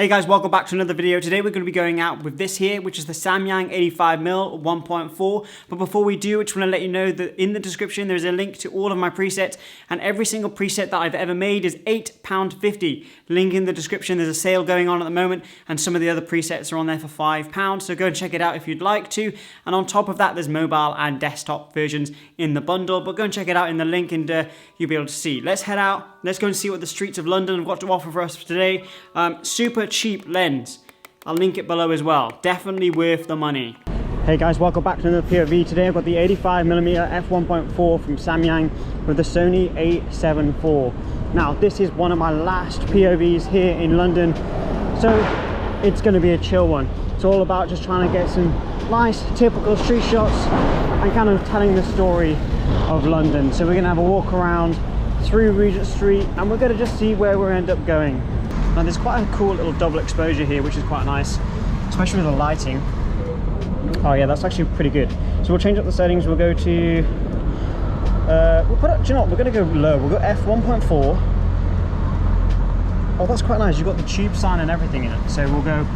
Hey guys, welcome back to another video. Today we're going to be going out with this here, which is the Samyang 85mm 1.4. But before we do, I just want to let you know that in the description there's a link to all of my presets, and every single preset that I've ever made is £8.50. Link in the description. There's a sale going on at the moment, and some of the other presets are on there for £5, so go and check it out if you'd like to. And on top of that, there's mobile and desktop versions in the bundle, but go and check it out in the link and you'll be able to see. Let's head out. Let's go and see what the streets of London have got to offer for us today. Super cheap lens. I'll link it below as well. Definitely worth the money. Hey guys, welcome back to another POV. Today I've got the 85mm f1.4 from Samyang with the Sony a7 IV. Now this is one of my last POVs here in London, so it's going to be a chill one. It's all about just trying to get some nice typical street shots and kind of telling the story of London. So we're going to have a walk around through Regent Street and we're going to just see where we end up going. Now there's quite a cool little double exposure here, which is quite nice, especially with the lighting. Oh yeah, that's actually pretty good. So we'll change up the settings. We'll go to we'll put up, do you know what, we're going to go low. We'll go f1.4. Oh, that's quite nice. You've got the tube sign and everything in it. So we'll go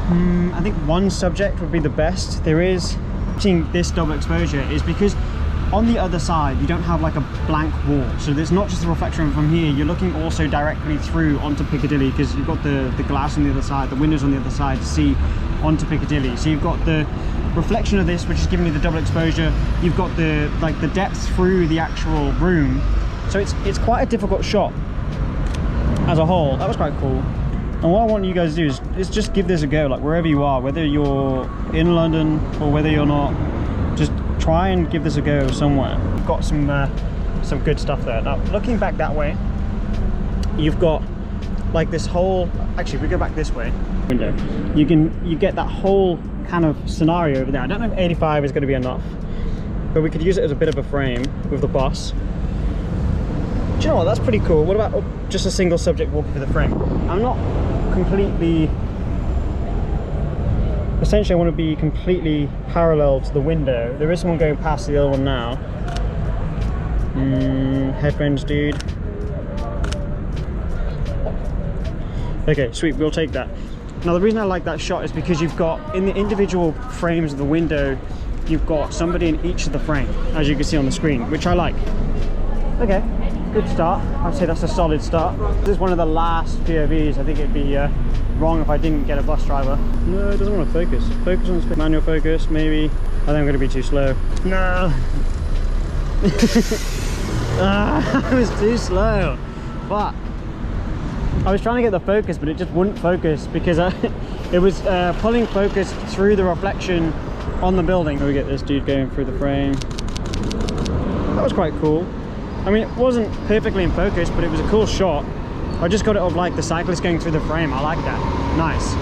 I think one subject would be the best. There is, seeing this double exposure is because on the other side you don't have like a blank wall, so there's not just a reflection from here, you're looking also directly through onto Piccadilly, because you've got the glass on the other side, the windows on the other side to see onto Piccadilly. So you've got the reflection of this, which is giving you the double exposure. You've got the the depth through the actual room, so it's quite a difficult shot as a whole. That was quite cool. And what I want you guys to do is just give this a go, like wherever you are, whether you're in London or whether you're not, just try and give this a go somewhere. Got some good stuff there. Now looking back that way, you've got like this whole, actually if we go back this way, window, you get that whole kind of scenario over there. I don't know if 85 is going to be enough, but we could use it as a bit of a frame with the bus. Do you know what, that's pretty cool. What about just a single subject walking through the frame? I'm not completely, essentially I want to be completely parallel to the window. There is someone going past the other one now. Headphones dude. Okay, sweet, we'll take that. Now the reason I like that shot is because you've got, in the individual frames of the window, you've got somebody in each of the frame, as you can see on the screen, which I like. Okay, good start. I'd say that's a solid start. This is one of the last POVs. I think it'd be wrong if I didn't get a bus driver. No, it doesn't want to focus. Focus on the manual focus, maybe. I think I'm going to be too slow. No. I was too slow. But I was trying to get the focus, but it just wouldn't focus because it was pulling focus through the reflection on the building. We get this dude going through the frame. That was quite cool. I mean, it wasn't perfectly in focus, but it was a cool shot. I just got it of like the cyclist going through the frame. I like that. Nice.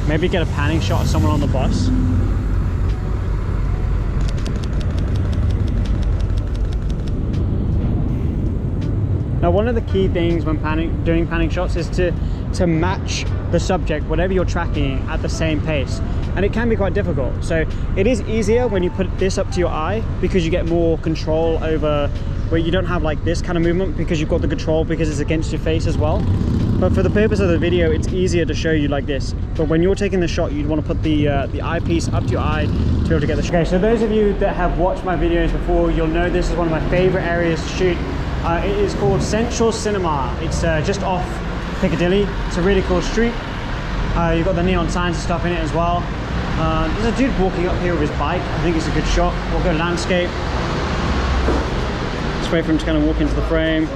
Maybe get a panning shot of someone on the bus. Now, one of the key things when doing panning shots is to match the subject, whatever you're tracking, at the same pace. And it can be quite difficult. So it is easier when you put this up to your eye, because you get more control over where you don't have like this kind of movement, because you've got the control because it's against your face as well. But for the purpose of the video, it's easier to show you like this. But when you're taking the shot, you'd want to put the eyepiece up to your eye to be able to get the shot. Okay, so those of you that have watched my videos before, you'll know this is one of my favorite areas to shoot. It is called Central Cinema. It's just off Piccadilly. It's a really cool street. You've got the neon signs and stuff in it as well. There's a dude walking up here with his bike. I think it's a good shot. We'll go landscape. Just wait for him to kind of walk into the frame.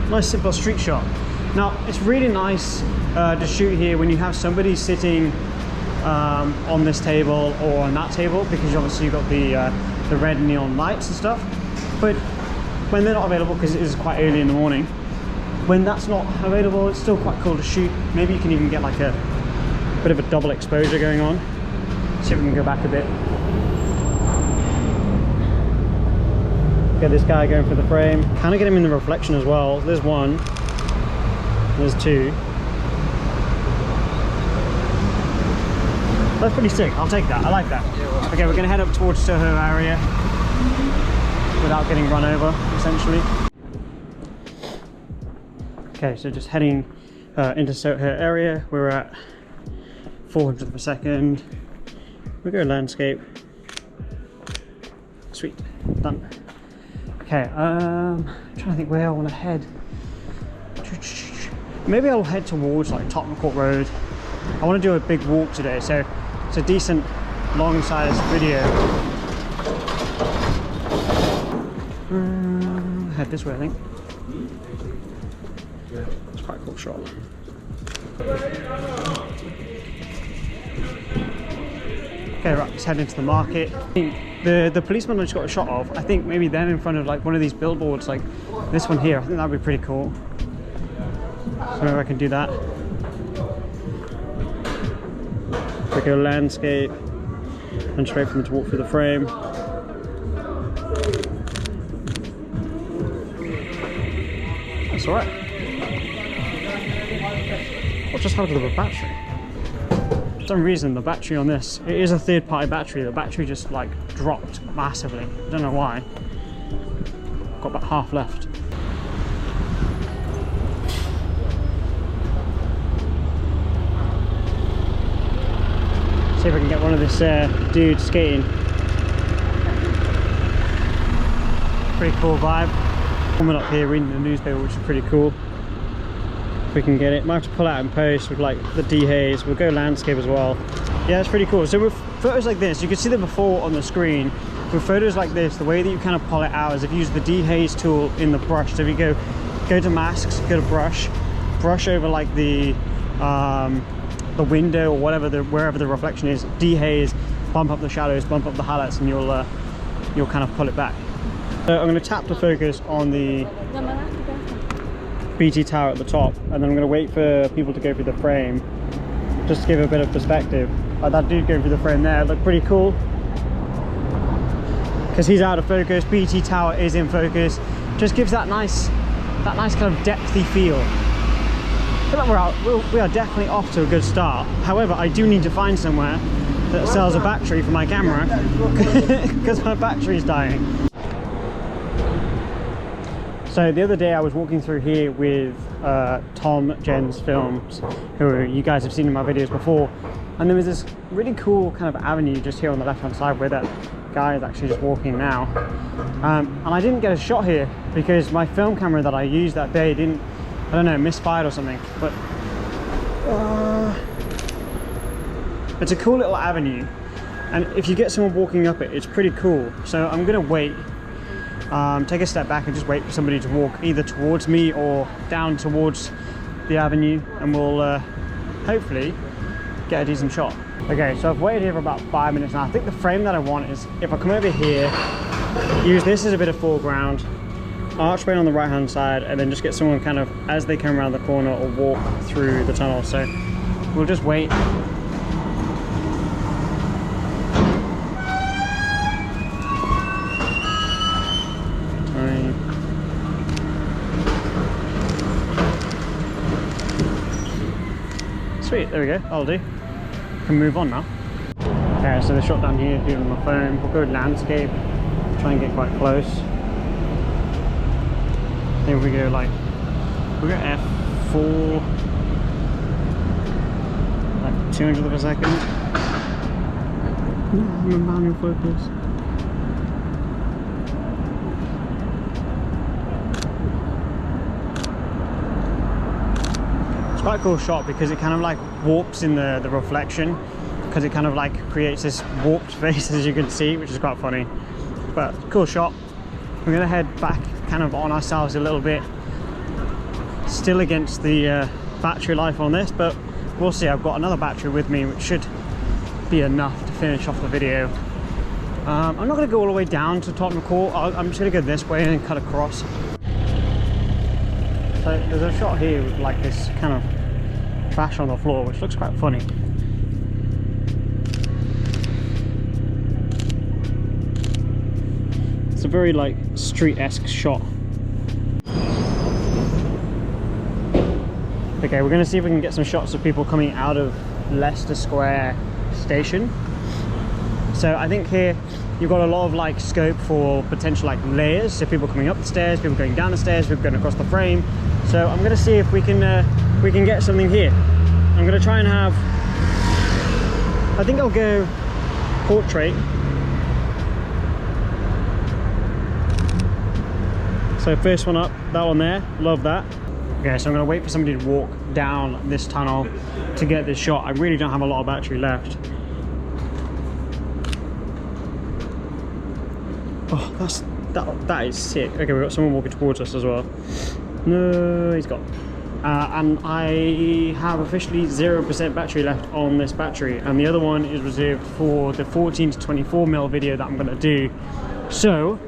Nice simple street shot. Now it's really nice to shoot here when you have somebody sitting on this table or on that table, because obviously you've got the red neon lights and stuff. But when they're not available, because it is quite early in the morning, when that's not available, it's still quite cool to shoot. Maybe you can even get like a bit of a double exposure going on. See if we can go back a bit. Get this guy going for the frame. Kind of get him in the reflection as well. There's one. There's two. That's pretty sick. I'll take that. I like that. Okay, we're gonna head up towards Soho area without getting run over, essentially. Okay, so just heading into Soho area. We're at 400th of a second. We go landscape. Sweet, done. Okay, I'm trying to think where I want to head. Maybe I'll head towards like Tottenham Court Road. I want to do a big walk today, so it's a decent long-sized video. Head this way, I think. It's quite a cool shot. Okay, right, let's head into the market. I think the policeman I just got a shot of, I think maybe them in front of like one of these billboards, like this one here. I think that'd be pretty cool. So maybe I can do that. We go landscape and straight from them to walk through the frame. That's alright. What just happened to the battery? For some reason the battery on this, it is a third-party battery, the battery just like dropped massively. I don't know why. Got about half left. See if I can get one of this dude skating. Pretty cool vibe. Coming up here reading the newspaper, which is pretty cool. If we can get it. Might have to pull out in post with like the dehaze. We'll go landscape as well. Yeah, it's pretty cool. So with photos like this, you can see them before on the screen. With photos like this, the way that you kind of pull it out is if you use the dehaze tool in the brush. So if you go to masks, go to brush over like the window or whatever, wherever the reflection is, dehaze, bump up the shadows, bump up the highlights, and you'll kind of pull it back. So I'm going to tap to focus on the BT tower at the top, and then I'm going to wait for people to go through the frame just to give a bit of perspective. Like that dude going through the frame there looked pretty cool because he's out of focus. BT tower is in focus, just gives that nice kind of depthy feel. I feel like we are definitely off to a good start. However, I do need to find somewhere that sells a battery for my camera because my battery's dying. So the other day I was walking through here with Tom Jen's Films, who you guys have seen in my videos before, and there was this really cool kind of avenue just here on the left hand side where that guy is actually just walking now. And I didn't get a shot here because my film camera that I used that day didn't, I don't know, misfired or something, but it's a cool little avenue, and if you get someone walking up it, it's pretty cool. So I'm gonna wait, take a step back and just wait for somebody to walk either towards me or down towards the avenue, and we'll hopefully get a decent shot. Okay, so I've waited here for about 5 minutes now. I think the frame that I want is if I come over here, use this as a bit of foreground, archway on the right hand side, and then just get someone kind of as they come around the corner or walk through the tunnel. So we'll just wait. Sweet, there we go, that'll do. Can move on now. Okay, so the shot down here, do it on my phone. We'll go landscape, try and get quite close. Then we go like, we'll go F4, like 200th of a second. No, manual focus. It's quite a cool shot because it kind of like warps in the reflection, because it kind of like creates this warped face, as you can see, which is quite funny. But cool shot. We're gonna head back kind of on ourselves a little bit, still against the battery life on this, but we'll see. I've got another battery with me which should be enough to finish off the video. I'm not going to go all the way down to Tottenham Court. I'm just going to go this way and then cut across. So there's a shot here with like this kind of trash on the floor, which looks quite funny. It's a very like street-esque shot. Okay, we're going to see if we can get some shots of people coming out of Leicester Square station. So I think here you've got a lot of like scope for potential like layers. So people coming up the stairs, people going down the stairs, people going across the frame. So I'm gonna see if we can get something here. I'm gonna try and have, I think I'll go portrait. So first one up, that one there, love that. Okay, so I'm gonna wait for somebody to walk down this tunnel to get this shot. I really don't have a lot of battery left. Oh, that is sick. Okay, we've got someone walking towards us as well. No, he's gone. And I have officially 0% battery left on this battery, and the other one is reserved for the 14 to 24mm video that I'm gonna do. So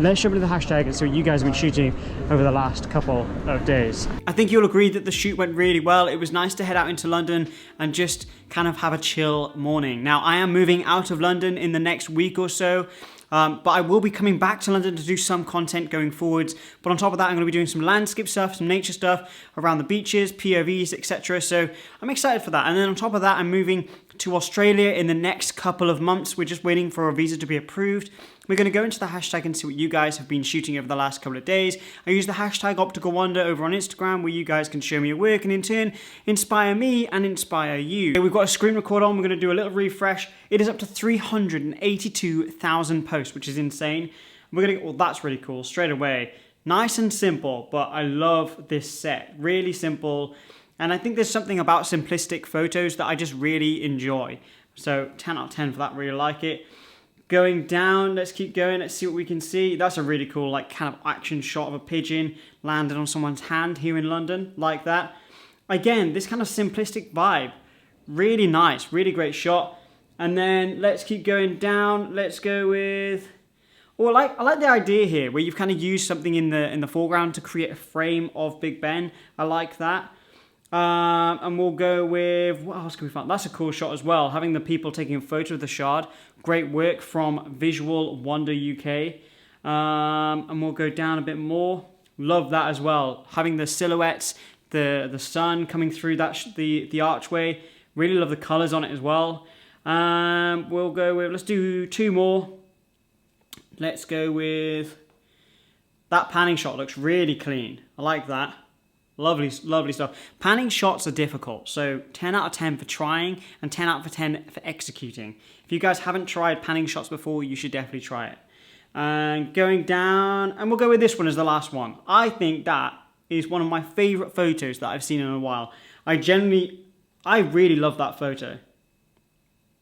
let's jump into the hashtag and see what you guys have been shooting over the last couple of days. I think you'll agree that the shoot went really well. It was nice to head out into London and just kind of have a chill morning. Now, I am moving out of London in the next week or so, but I will be coming back to London to do some content going forwards. But on top of that, I'm going to be doing some landscape stuff, some nature stuff around the beaches, POVs, etc. So I'm excited for that. And then on top of that, I'm moving to Australia in the next couple of months. We're just waiting for a visa to be approved. We're going to go into the hashtag and see what you guys have been shooting over the last couple of days. I use the hashtag OpticalWander over on Instagram, where you guys can show me your work and in turn inspire me and inspire you. We've got a screen record on. We're going to do a little refresh. It is up to 382,000 posts, which is insane. We're going to, well, that's really cool straight away. Nice and simple, but I love this set. Really simple. And I think there's something about simplistic photos that I just really enjoy. So 10 out of 10 for that, really like it. Going down, let's keep going, let's see what we can see. That's a really cool like kind of action shot of a pigeon landed on someone's hand here in London, like that. Again, this kind of simplistic vibe, really nice, really great shot. And then let's keep going down, let's go with, well, I like the idea here where you've kind of used something in the foreground to create a frame of Big Ben. I like that. And we'll go with, what else can we find? That's a cool shot as well, having the people taking a photo of the shard. Great work from Visual Wonder UK. And we'll go down a bit more. Love that as well. Having the silhouettes, the sun coming through that the archway. Really love the colors on it as well. We'll go with, let's do two more. Let's go with, that panning shot looks really clean. I like that. Lovely, lovely stuff. Panning shots are difficult, so 10 out of 10 for trying and 10 out of 10 for executing. If you guys haven't tried panning shots before, you should definitely try it. And going down, and we'll go with this one as the last one. I think that is one of my favorite photos that I've seen in a while. I really love that photo.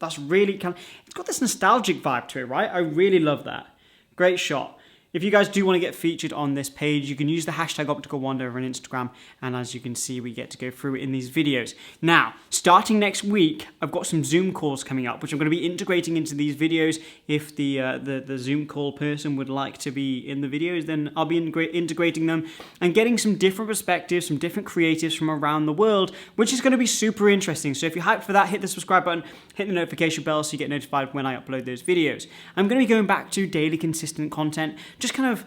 That's really kind of, it's got this nostalgic vibe to it, right? I really love that. Great shot. If you guys do want to get featured on this page, you can use the hashtag OpticalWander over on Instagram, and as you can see, we get to go through it in these videos. Now, starting next week, I've got some Zoom calls coming up, which I'm going to be integrating into these videos. If the Zoom call person would like to be in the videos, then I'll be integrating them and getting some different perspectives, some different creatives from around the world, which is going to be super interesting. So if you're hyped for that, hit the subscribe button, hit the notification bell so you get notified when I upload those videos. I'm going to be going back to daily consistent content, just kind of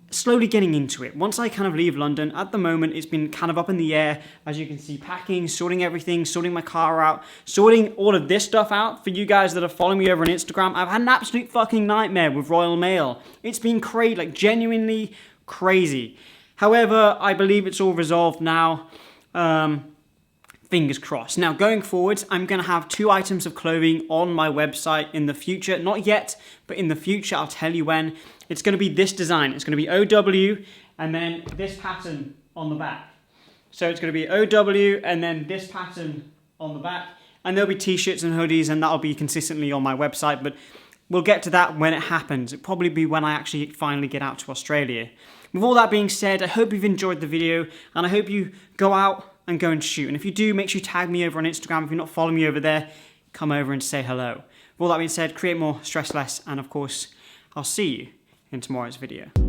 slowly getting into it. Once I kind of leave London, at the moment it's been kind of up in the air, as you can see, packing, sorting everything, sorting my car out, sorting all of this stuff out. For you guys that are following me over on Instagram, I've had an absolute fucking nightmare with Royal Mail. It's been crazy, like genuinely crazy. However, I believe it's all resolved now. Fingers crossed. Now, going forwards, I'm going to have 2 items of clothing on my website in the future. Not yet, but in the future, I'll tell you when. It's going to be this design. It's going to be OW and then this pattern on the back. So it's going to be OW and then this pattern on the back. And there'll be t-shirts and hoodies, and that'll be consistently on my website. But we'll get to that when it happens. It'll probably be when I actually finally get out to Australia. With all that being said, I hope you've enjoyed the video, and I hope you go out and go and shoot. And if you do, make sure you tag me over on Instagram. If you're not following me over there, come over and say hello. With all that being said, create more, stress less, and of course, I'll see you in tomorrow's video.